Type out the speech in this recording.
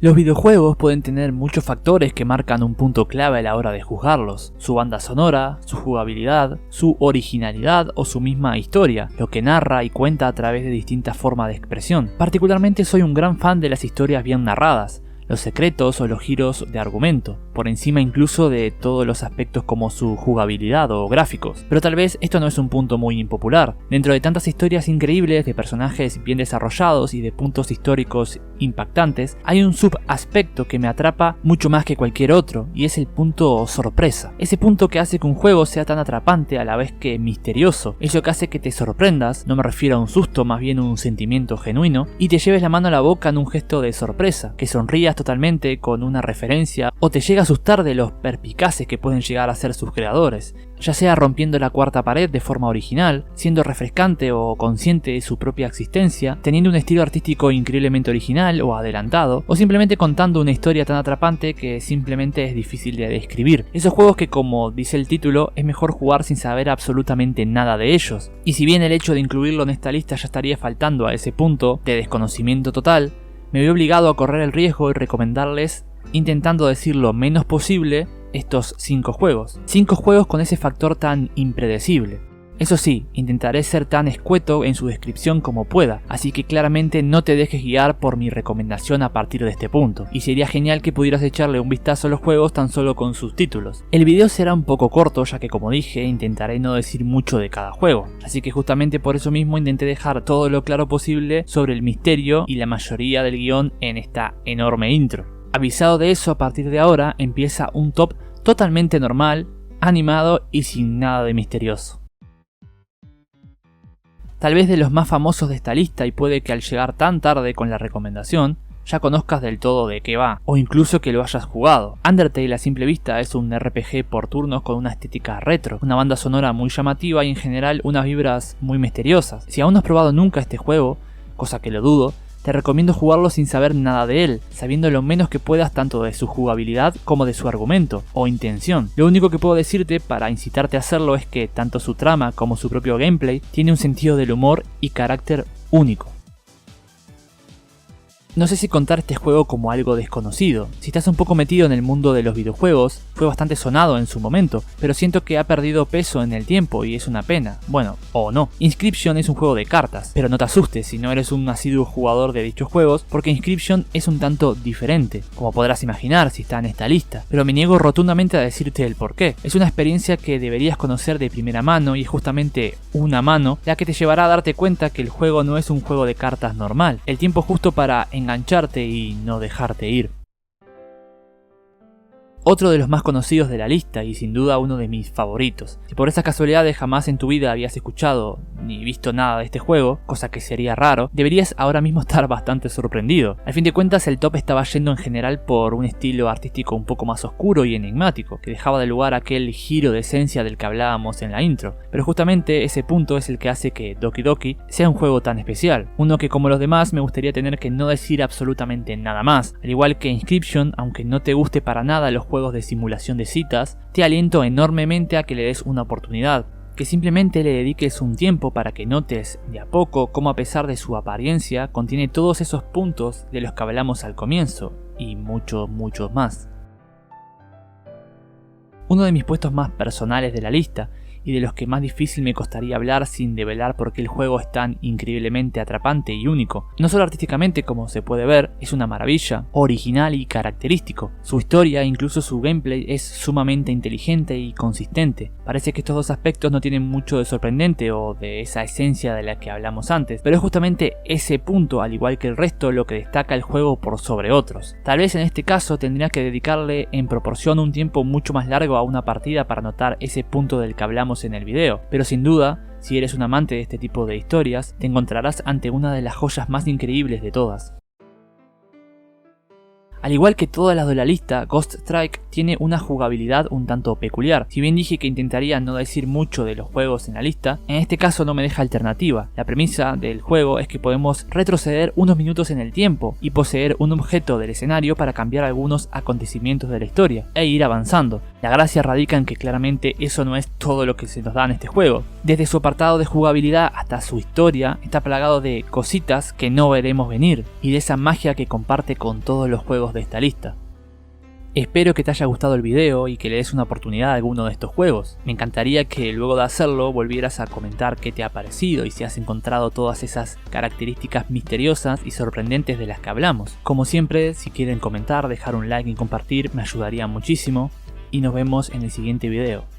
Los videojuegos pueden tener muchos factores que marcan un punto clave a la hora de juzgarlos: su banda sonora, su jugabilidad, su originalidad o su misma historia, lo que narra y cuenta a través de distintas formas de expresión. Particularmente soy un gran fan de las historias bien narradas, los secretos o los giros de argumento, por encima incluso de todos los aspectos como su jugabilidad o gráficos. Pero tal vez esto no es un punto muy impopular. Dentro de tantas historias increíbles, de personajes bien desarrollados y de puntos históricos impactantes, hay un subaspecto que me atrapa mucho más que cualquier otro, y es el punto sorpresa. Ese punto que hace que un juego sea tan atrapante a la vez que misterioso. Eso que hace que te sorprendas, no me refiero a un susto, más bien un sentimiento genuino, y te lleves la mano a la boca en un gesto de sorpresa, que sonrías totalmente con una referencia o te llega a asustar de los perspicaces que pueden llegar a ser sus creadores, ya sea rompiendo la cuarta pared de forma original, siendo refrescante o consciente de su propia existencia, teniendo un estilo artístico increíblemente original o adelantado, o simplemente contando una historia tan atrapante que simplemente es difícil de describir. Esos juegos que, como dice el título, es mejor jugar sin saber absolutamente nada de ellos. Y si bien el hecho de incluirlo en esta lista ya estaría faltando a ese punto de desconocimiento total, me veo obligado a correr el riesgo y recomendarles, intentando decir lo menos posible, estos 5 juegos. 5 juegos con ese factor tan impredecible. Eso sí, intentaré ser tan escueto en su descripción como pueda, así que claramente no te dejes guiar por mi recomendación a partir de este punto, y sería genial que pudieras echarle un vistazo a los juegos tan solo con sus títulos. El video será un poco corto, ya que, como dije, intentaré no decir mucho de cada juego, así que justamente por eso mismo intenté dejar todo lo claro posible sobre el misterio y la mayoría del guión en esta enorme intro. Avisado de eso, a partir de ahora empieza un top totalmente normal, animado y sin nada de misterioso. Tal vez de los más famosos de esta lista, y puede que al llegar tan tarde con la recomendación ya conozcas del todo de qué va, o incluso que lo hayas jugado. Undertale a simple vista es un RPG por turnos con una estética retro, una banda sonora muy llamativa y en general unas vibras muy misteriosas. Si aún no has probado nunca este juego, cosa que lo dudo, te recomiendo jugarlo sin saber nada de él, sabiendo lo menos que puedas tanto de su jugabilidad como de su argumento o intención. Lo único que puedo decirte para incitarte a hacerlo es que tanto su trama como su propio gameplay tiene un sentido del humor y carácter único. No sé si contar este juego como algo desconocido. Si estás un poco metido en el mundo de los videojuegos, fue bastante sonado en su momento, pero siento que ha perdido peso en el tiempo y es una pena. Bueno, o no. Inscription es un juego de cartas, pero no te asustes si no eres un asiduo jugador de dichos juegos, porque Inscription es un tanto diferente, como podrás imaginar si está en esta lista, pero me niego rotundamente a decirte el porqué. Es una experiencia que deberías conocer de primera mano y es justamente una mano la que te llevará a darte cuenta que el juego no es un juego de cartas normal. El tiempo justo para engancharte y no dejarte ir. Otro de los más conocidos de la lista y sin duda uno de mis favoritos. Si por esas casualidades jamás en tu vida habías escuchado ni visto nada de este juego, cosa que sería raro, deberías ahora mismo estar bastante sorprendido. Al fin de cuentas, el top estaba yendo en general por un estilo artístico un poco más oscuro y enigmático, que dejaba de lugar aquel giro de esencia del que hablábamos en la intro. Pero justamente ese punto es el que hace que Doki Doki sea un juego tan especial, uno que como los demás me gustaría tener que no decir absolutamente nada más. Al igual que Inscription, aunque no te guste para nada los juegos de simulación de citas, te aliento enormemente a que le des una oportunidad, que simplemente le dediques un tiempo para que notes de a poco cómo, a pesar de su apariencia, contiene todos esos puntos de los que hablamos al comienzo, y muchos más. Uno de mis puestos más personales de la lista, y de los que más difícil me costaría hablar sin develar por qué el juego es tan increíblemente atrapante y único. No solo artísticamente, como se puede ver, es una maravilla, original y característico. Su historia e incluso su gameplay es sumamente inteligente y consistente. Parece que estos dos aspectos no tienen mucho de sorprendente o de esa esencia de la que hablamos antes, pero es justamente ese punto, al igual que el resto, lo que destaca el juego por sobre otros. Tal vez en este caso tendría que dedicarle en proporción un tiempo mucho más largo a una partida para notar ese punto del que hablamos en el video, pero sin duda, si eres un amante de este tipo de historias, te encontrarás ante una de las joyas más increíbles de todas. Al igual que todas las de la lista, Ghost Strike tiene una jugabilidad un tanto peculiar. Si bien dije que intentaría no decir mucho de los juegos en la lista, en este caso no me deja alternativa. La premisa del juego es que podemos retroceder unos minutos en el tiempo y poseer un objeto del escenario para cambiar algunos acontecimientos de la historia e ir avanzando. La gracia radica en que claramente eso no es todo lo que se nos da en este juego. Desde su apartado de jugabilidad hasta su historia está plagado de cositas que no veremos venir y de esa magia que comparte con todos los juegos juegos de esta lista. Espero que te haya gustado el video y que le des una oportunidad a alguno de estos juegos. Me encantaría que luego de hacerlo volvieras a comentar qué te ha parecido y si has encontrado todas esas características misteriosas y sorprendentes de las que hablamos. Como siempre, si quieren comentar, dejar un like y compartir me ayudaría muchísimo. Y nos vemos en el siguiente video.